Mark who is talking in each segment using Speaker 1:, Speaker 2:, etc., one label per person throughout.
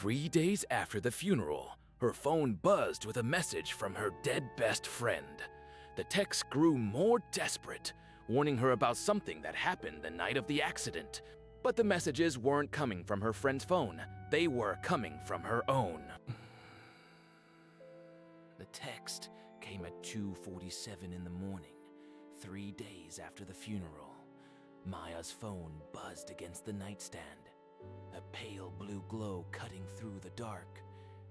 Speaker 1: 3 days after the funeral, her phone buzzed with a message from her dead best friend. The text grew more desperate, warning her about something that happened the night of the accident. But the messages weren't coming from her friend's phone. They were coming from her own. The text came at 2:47 in the morning, 3 days after the funeral. Maya's phone buzzed against the nightstand, a pale blue glow cutting through the dark.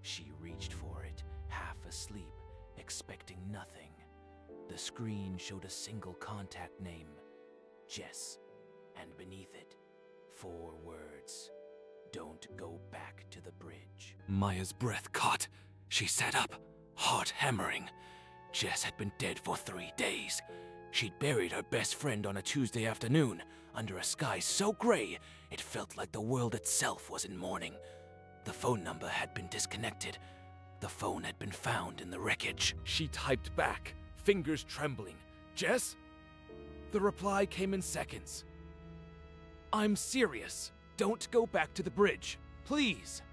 Speaker 1: She reached for it, half asleep, expecting nothing. The screen showed a single contact name, Jess, and beneath it, 4 words, "Don't go back to the bridge." Maya's breath caught. She sat up, heart hammering. Jess had been dead for 3 days. She'd buried her best friend on a Tuesday afternoon, under a sky so gray it felt like the world itself was in mourning. The phone number had been disconnected. The phone had been found in the wreckage. She typed back, fingers trembling. "Jess?" The reply came in seconds. "I'm serious. Don't go back to the bridge. Please."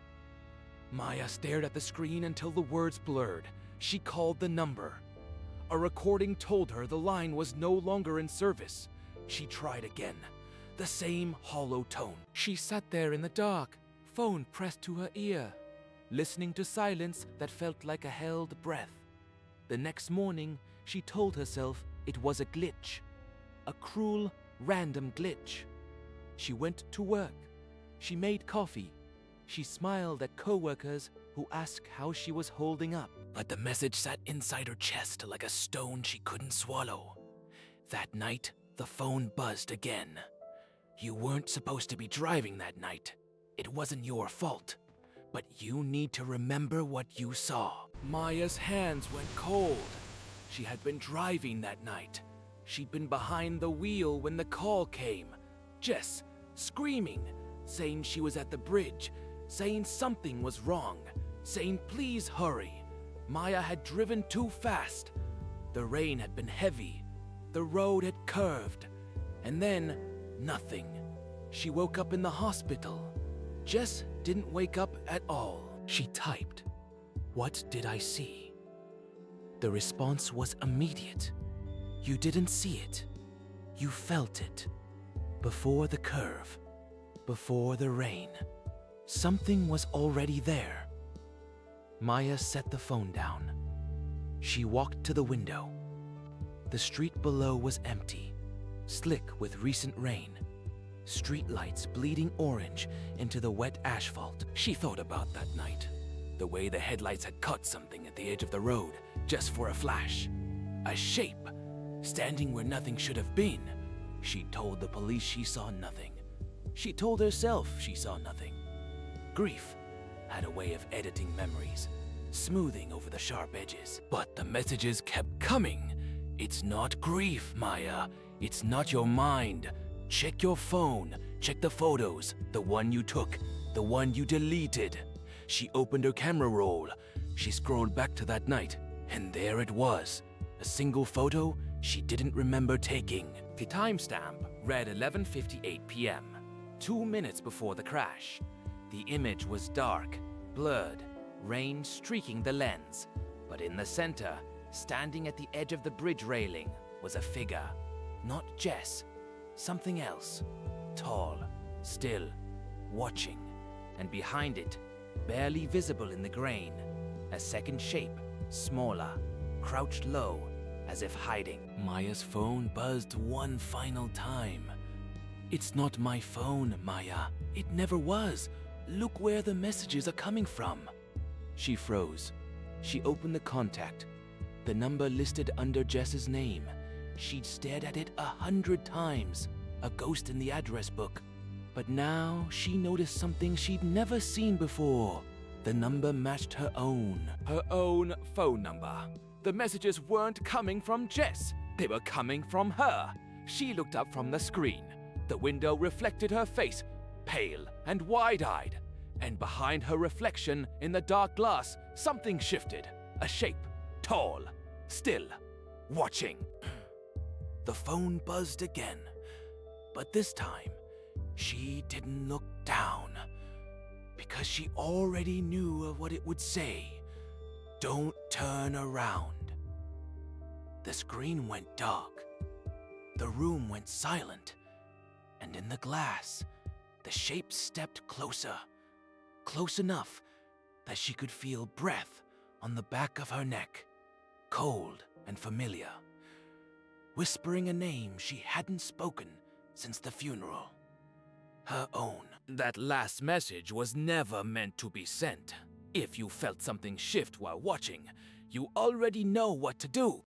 Speaker 1: Maya stared at the screen until the words blurred. She called the number. A recording told her the line was no longer in service. She tried again. The same hollow tone. She sat there in the dark, phone pressed to her ear, listening to silence that felt like a held breath. The next morning, she told herself it was a glitch. A cruel, random glitch. She went to work. She made coffee. She smiled at coworkers who asked how she was holding up. But the message sat inside her chest like a stone she couldn't swallow. That night, the phone buzzed again. "You weren't supposed to be driving that night. It wasn't your fault. But you need to remember what you saw." Maya's hands went cold. She had been driving that night. She'd been behind the wheel when the call came. Jess, screaming, saying she was at the bridge, saying something was wrong, saying please hurry. Maya had driven too fast. The rain had been heavy. The road had curved. And then, nothing. She woke up in the hospital. Jess didn't wake up at all. She typed, "What did I see?" The response was immediate. You didn't see it. You felt it. Before the curve. Before the rain. Something was already there. Maya set the phone down. She walked to the window. The street below was empty, slick with recent rain. Streetlights bleeding orange into the wet asphalt. She thought about that night. The way the headlights had caught something at the edge of the road, just for a flash. A shape, standing where nothing should have been. She told the police she saw nothing. She told herself she saw nothing. Grief had a way of editing memories, smoothing over the sharp edges. But the messages kept coming. "It's not grief, Maya. It's not your mind. Check your phone. Check the photos. The one you took. The one you deleted." She opened her camera roll. She scrolled back to that night, and there it was. A single photo she didn't remember taking. The timestamp read 11:58 p.m., 2 minutes before the crash. The image was dark, blurred, rain streaking the lens. But in the center, standing at the edge of the bridge railing, was a figure. Not Jess, something else. Tall, still, watching. And behind it, barely visible in the grain, a second shape, smaller, crouched low, as if hiding. Maya's phone buzzed one final time. "It's not my phone, Maya. It never was. Look where the messages are coming from." She froze. She opened the contact. The number listed under Jess's name. She'd stared at it 100 times, a ghost in the address book. But now she noticed something she'd never seen before. The number matched her own phone number. The messages weren't coming from Jess. They were coming from her. She looked up from the screen. The window reflected her face, pale and wide-eyed. And behind her reflection in the dark glass, something shifted. A shape, tall, still, watching. The phone buzzed again. But this time, she didn't look down. because she already knew what it would say. Don't turn around. The screen went dark. The room went silent. And in the glass, the shape stepped closer. Close enough that she could feel breath on the back of her neck. Cold and familiar. Whispering a name she hadn't spoken since the funeral. Her own. That last message was never meant to be sent. If you felt something shift while watching, you already know what to do.